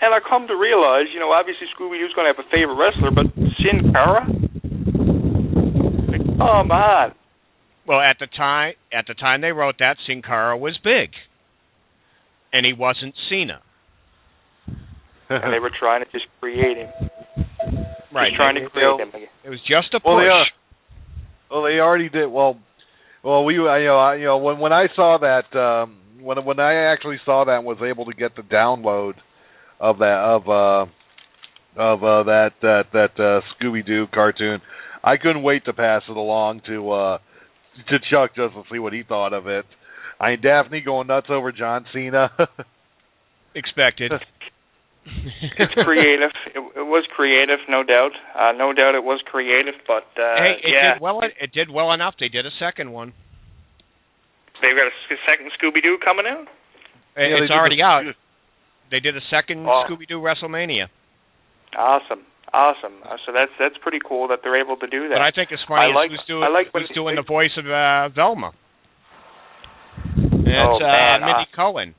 And I come to realize, obviously Scooby-Doo's going to have a favorite wrestler, but Sin Cara? Come on. Well, at the time they wrote that, Sin Cara was big, and he wasn't Cena. And they were trying to just create him. Right. Just trying to create him. It was just a push. Well, they already did. When I saw that, when I actually saw that and was able to get the download of that Scooby-Doo cartoon, I couldn't wait to pass it along to Chuck just to see what he thought of it. I mean, Daphne going nuts over John Cena. Expected. It's creative. It was creative, no doubt. No doubt it was creative, but hey, yeah. It did well enough. They did a second one. They've got a second Scooby-Doo coming out? It's already out. They did a second Scooby-Doo WrestleMania. Awesome. So that's pretty cool that they're able to do that. But I think it's funny who's doing the voice of Velma. It's Mindy Cohen.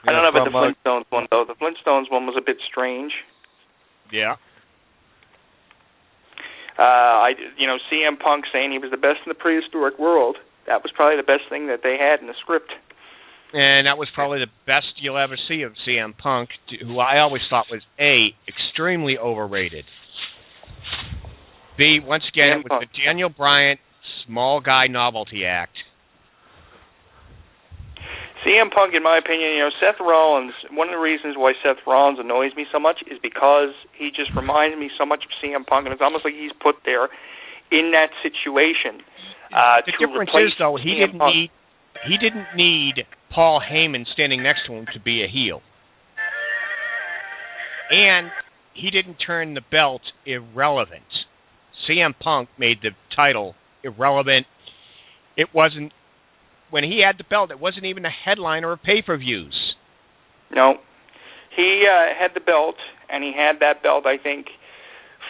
I don't know about the Flintstones one, though. The Flintstones one was a bit strange. Yeah. CM Punk saying he was the best in the prehistoric world. That was probably the best thing that they had in the script. And that was probably the best you'll ever see of CM Punk, who I always thought was, A, extremely overrated. B, once again, it was the Daniel Bryan small guy novelty act. CM Punk, in my opinion, Seth Rollins, one of the reasons why Seth Rollins annoys me so much is because he just reminds me so much of CM Punk, and it's almost like he's put there in that situation. The difference is, though, he didn't need Paul Heyman standing next to him to be a heel. And he didn't turn the belt irrelevant. CM Punk made the title irrelevant. It wasn't, when he had the belt, it wasn't even a headliner of pay-per-views. No. He had the belt, and he had that belt, I think,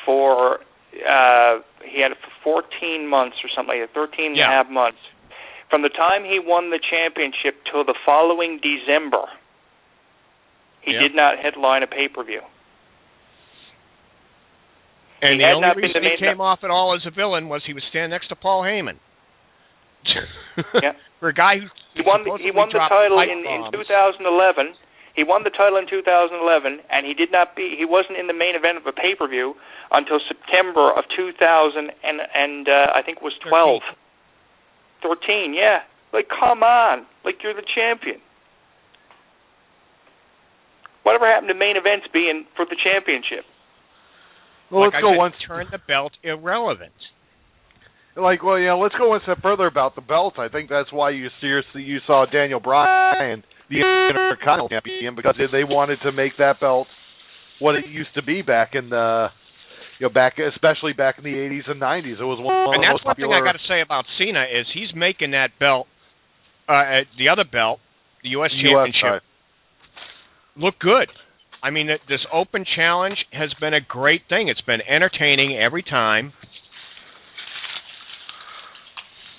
for, he had it for 14 months or something like that, 13 and a half months. From the time he won the championship till the following December, he did not headline a pay-per-view. And the only reason he came off at all as a villain was he was standing next to Paul Heyman. Yeah. For a guy who he won the title in 2011. He won the title in 2011, and he wasn't in the main event of a pay-per-view until September of 2000, and I think it was 12. 13, yeah. Like, come on. Like, you're the champion. Whatever happened to main events being for the championship? Well, turn the belt irrelevant. Let's go one step further about the belt. I think that's why you saw Daniel Bryan, the Intercontinental Champion, because they wanted to make that belt what it used to be back in the, especially back in the 80s and 90s. It was one of the most popular. And that's one thing I got to say about Cena is he's making that belt, the other belt, the U.S. Championship, look good. I mean, this open challenge has been a great thing. It's been entertaining every time.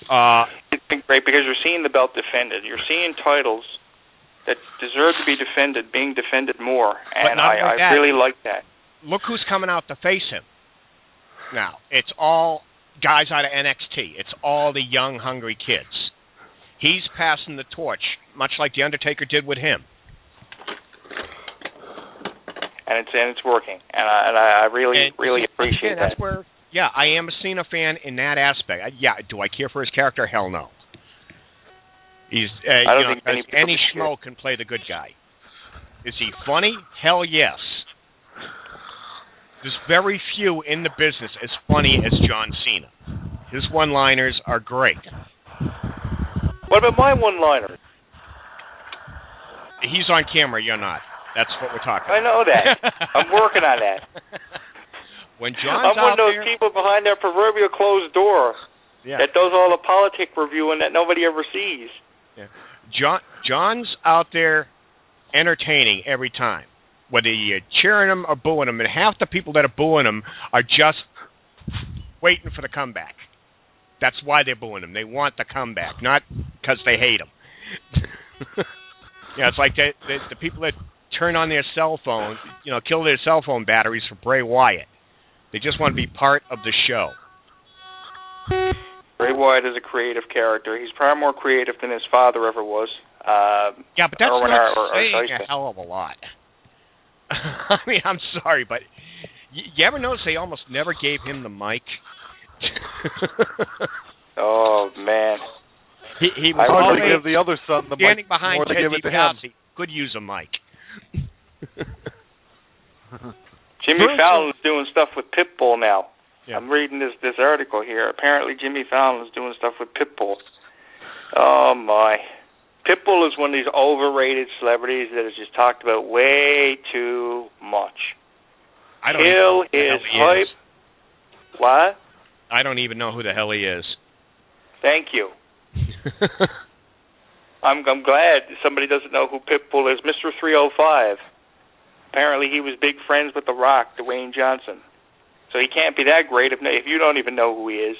It's been great because you're seeing the belt defended. You're seeing titles that deserve to be defended being defended more, and I really like that. Look who's coming out to face him now. It's all guys out of NXT. It's all the young, hungry kids. He's passing the torch, much like The Undertaker did with him. And it's working, and I really appreciate that. That's where, I am a Cena fan in that aspect. Do I care for his character? Hell no. He's I don't think any schmo can play the good guy. Is he funny? Hell yes. There's very few in the business as funny as John Cena. His one-liners are great. What about my one-liners? He's on camera, you're not. That's what we're talking about. I know that. I'm working on that. When John's I'm one of those people behind that proverbial closed door that does all the politic reviewing that nobody ever sees. Yeah. John's out there entertaining every time, whether you're cheering him or booing him, and half the people that are booing him are just waiting for the comeback. That's why they're booing him. They want the comeback, not because they hate him. It's like the people that turn on their cell phone, kill their cell phone batteries for Bray Wyatt. They just want to be part of the show. Bray Wyatt is a creative character. He's probably more creative than his father ever was. Yeah, but that's not saying a hell of a lot. I mean, I'm sorry, but you ever notice they almost never gave him the mic? Oh, man. He was always give the other son the standing mic behind more than Ted give it to him. DiBiase. Could use a mic. Jimmy Fallon's doing stuff with Pitbull now. Yeah. I'm reading this article here. Apparently Jimmy Fallon is doing stuff with Pitbull. Oh, my. Pitbull is one of these overrated celebrities that is just talked about way too much. I don't even know who the hell he hype. is. What? I don't even know who the hell he is. Thank you. I'm glad somebody doesn't know who Pitbull is. Mr. 305. Apparently he was big friends with The Rock, Dwayne Johnson. So he can't be that great if you don't even know who he is.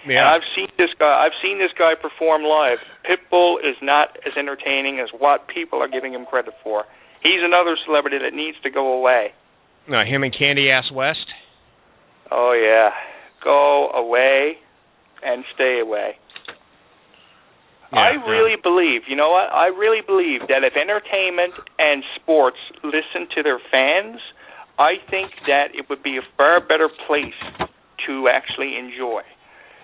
Yeah. And I've seen this guy perform live. Pitbull is not as entertaining as what people are giving him credit for. He's another celebrity that needs to go away. No, him and Candy Ass West? Oh, yeah. Go away and stay away. Yeah, I really believe, you know what? I really believe that if entertainment and sports listen to their fans, I think that it would be a far better place to actually enjoy.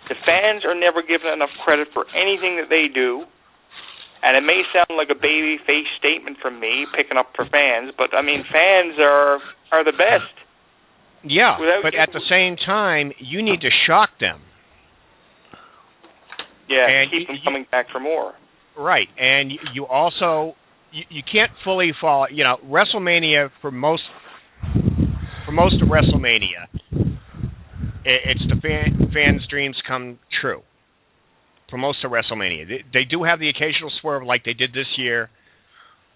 The fans are never given enough credit for anything that they do, and it may sound like a baby-face statement from me, picking up for fans, but, I mean, fans are the best. Yeah, but at the same time, you need to shock them. Yeah, and keep them coming back for more. Right, and you also, you can't fully follow, WrestleMania, for most of WrestleMania, it's the fans' dreams come true. For most of WrestleMania. They do have the occasional swerve like they did this year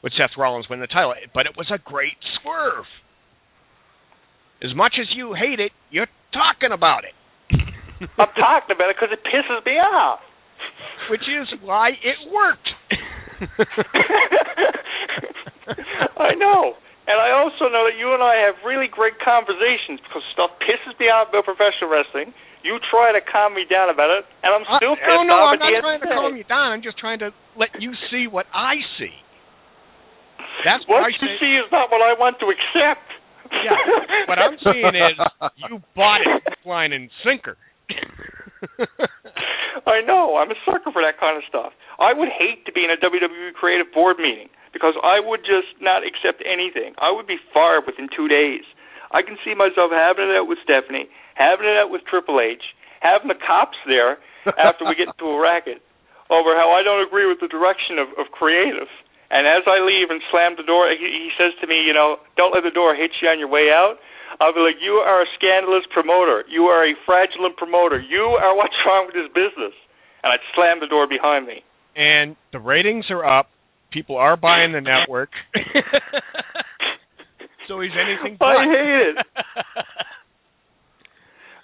with Seth Rollins winning the title, but it was a great swerve. As much as you hate it, you're talking about it. I'm talking about it because it pisses me off. Which is why it worked. I know. And I also know that you and I have really great conversations because stuff pisses me off about professional wrestling. You try to calm me down about it, and I'm still pissed off I'm not at the trying to calm you down. I'm just trying to let you see what I see. That's what you see is not what I want to accept. Yeah, what I'm saying is you bought it line and sinker. I know. I'm a sucker for that kind of stuff. I would hate to be in a WWE creative board meeting because I would just not accept anything. I would be fired within 2 days. I can see myself having it out with Stephanie, having it out with Triple H, having the cops there after we get into a racket over how I don't agree with the direction of creative. And as I leave and slam the door, he says to me, don't let the door hit you on your way out. I'll be like, you are a scandalous promoter. You are a fraudulent promoter. You are what's wrong with this business. And I'd slam the door behind me. And the ratings are up. People are buying the network. So he's anything but. I hate it.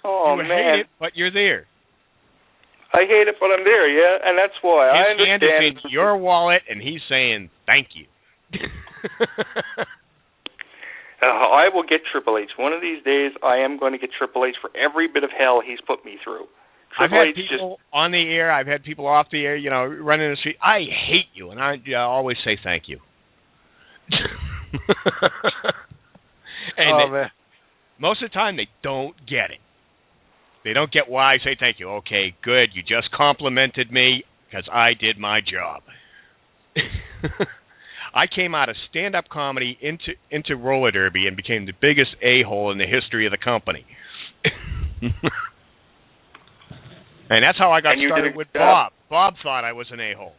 Oh, you man. hate it, but you're there. I hate it, but I'm there, yeah, and that's why. I understand. His hand is in your wallet, and he's saying, thank you. I will get Triple H. One of these days, I am going to get Triple H for every bit of hell he's put me through. I've had people on the air. I've had people off the air, running the street. I hate you, and I always say thank you. And man. Most of the time, they don't get it. They don't get why I say thank you. Okay, good. You just complimented me because I did my job. I came out of stand-up comedy into roller derby and became the biggest a-hole in the history of the company. And that's how I got started with Bob. Bob thought I was an a-hole.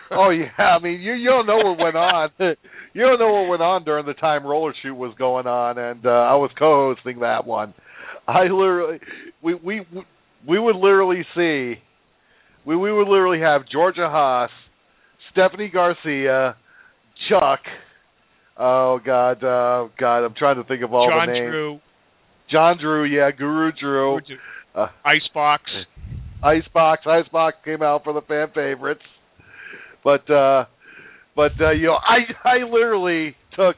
Oh yeah, I mean you don't know what went on. You don't know what went on during the time Roller Shoot was going on, and I was co-hosting that one. I literally, we would literally see, we would literally have Georgia Haas, Stephanie Garcia, Chuck. Oh God, I'm trying to think of all the names. John Drew, yeah, Guru Drew. Icebox. Icebox came out for the fan favorites. But But you know, I literally took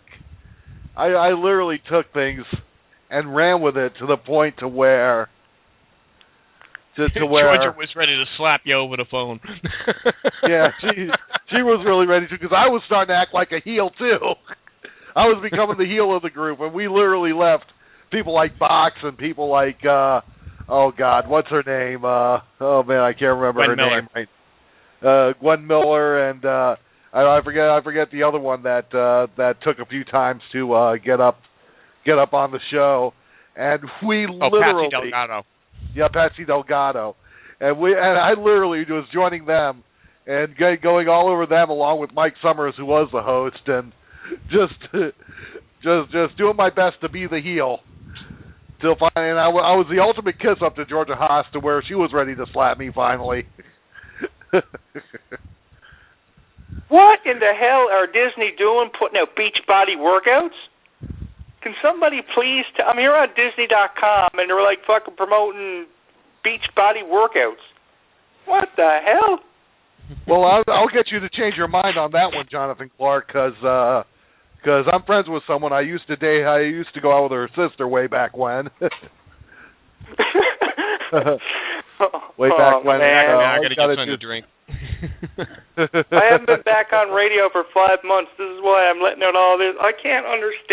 things and ran with it to the point to where Georgia was ready to slap you over the phone. Yeah, she was really ready to, because I was starting to act like a heel too. I was becoming the heel of the group, and we literally left people like Box and people like oh God, what's her name? Oh man, I can't remember her name. Right. Gwen Miller, and I forget the other one that took a few times to get up on the show, and we literally. Patsy Delgado. Yeah, Patsy Delgado, and I literally was joining them and going all over them along with Mike Summers, who was the host, and just doing my best to be the heel. Till finally, and I was the ultimate kiss up to Georgia Haas, to where she was ready to slap me finally. What in the hell are Disney doing, putting out Beachbody workouts? Can somebody please I'm here on Disney.com, and they're like fucking promoting Beachbody workouts. What the hell? Well, I'll get you to change your mind on that one, Jonathan Clarke, because I'm friends with someone I used to date. I used to go out with her sister way back when. Way back when. Man. I got to get something to drink. I haven't been back on radio for 5 months. This is why I'm letting out all this. I can't understand.